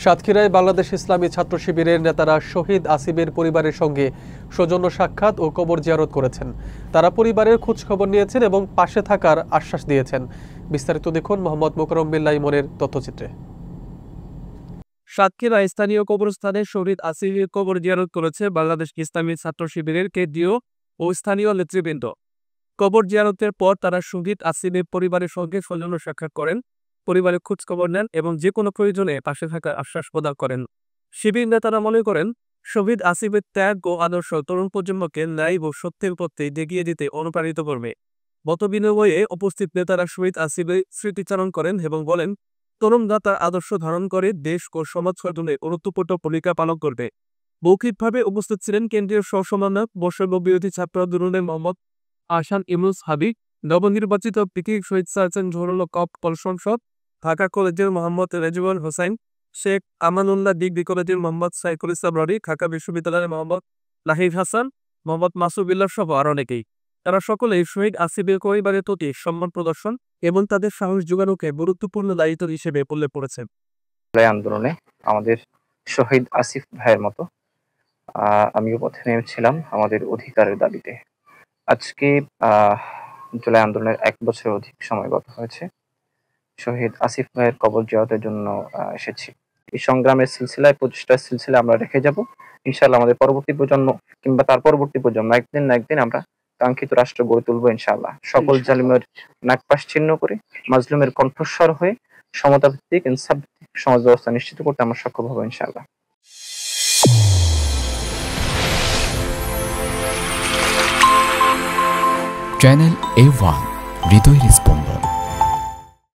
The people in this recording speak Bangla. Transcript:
সাতক্ষীরায় বাংলাদেশ ইসলামী ছাত্র শিবিরের নেতারা শহীদ আসিফের পরিবারের সঙ্গে সৌজন্য সাক্ষাৎ ও কবর জিয়ারত করেছেন। তারা পরিবারের খোঁজখবর নিয়েছেন এবং পাশে থাকার আশ্বাস দিয়েছেন। বিস্তারিত দেখুন মোহাম্মদ মোকাররম বিল্লাহ ইমনের তথ্যচিত্রে। সাতক্ষীরা স্থানীয় কবরস্থানে শহীদ আসিফের কবর জিয়ারত করেছে বাংলাদেশ ইসলামী ছাত্র শিবিরের কেন্দ্রীয় ও স্থানীয় নেতৃবৃন্দ। কবর জিয়ারতের পর তারা শহীদ আসিফের পরিবারের সঙ্গে সৌজন্য সাক্ষাৎ করেন, পরিবারের খোঁজখবর নেন এবং যে কোনো প্রয়োজনে পাশে থাকার আশ্বাস প্রদান করেন। শিবির নেতারা মনে করেন, শহীদ আসিফের ত্যাগ ও আদর্শ তরুণ প্রজন্মকে ন্যায় ও সত্যের পথে এগিয়ে দিতে অনুপ্রাণিত করবে। মতবিনিময়ে উপস্থিত নেতারা শহীদ আসিফের স্মৃতিচারণ করেন এবং বলেন, তরুণরা তার আদর্শ ধারণ করে দেশ ও সমাজ গঠনে গুরুত্বপূর্ণ ভূমিকা পালন করবে। মৌখিকভাবে উপস্থিত ছিলেন কেন্দ্রীয় সহ-সমন্বয়ক বৈষম্য বিরোধী ছাত্র আন্দোলনের মোহাম্মদ আহসান ইউনুস হাবিব, নবনির্বাচিত পিকে শহীদ সার্জন জহুরুল হক কল সংসদ, ঢাকা কলেজের মোহাম্মদ রেজওয়ান হোসাইন, শেখ আমানুল্লাহ ডিগ্রি কলেজের মোহাম্মদ সাইকুল ইসলাম রনি, ঢাকা বিশ্ববিদ্যালয়ের মোহাম্মদ নাহিদ হাসান, মোহাম্মদ মাসুবিল্লাহ সহ আরও অনেকেই। তারা সকলেই শহীদ আসিফের পরিবারের প্রতি সম্মান প্রদর্শন এবং তাদের সাহস যোগানোকে গুরুত্বপূর্ণ দায়িত্ব হিসেবে উল্লেখ করেছেন। আন্দোলনে আমাদের শহীদ আসিফ ভাইয়ের মতো আমিও পথে নেমেছিলাম আমাদের অধিকারের দাবিতে। আজকে জুলাই আন্দোলনের 1 বছরের অধিক সময় গত হয়েছে। শহীদ আসিফ ভাইয়ের কবর জিয়ারতের জন্য এসেছি। এই সংগ্রামের সিলসিলায়, প্রচেষ্টার সিলসিলায় আমরা রেখে যাব ইনশাআল্লাহ। আমাদের পরবর্তী প্রজন্ম কিংবা তার পরবর্তী প্রজন্ম একদিন না একদিন আমরা কাঙ্ক্ষিত রাষ্ট্র গড়ে তুলবো ইনশাআল্লাহ। সকল জালিমের নাকপাশ ছিন্ন করে মাজলুমের কণ্ঠস্বর হয়ে সমতাভিত্তিক ইনসাফ ভিত্তিক সমাজ ব্যবস্থা নিশ্চিত করতে আমরা সক্ষম হবো ইনশাআল্লাহ। চ্যানেল A1 হৃদয়ের স্পন্দন।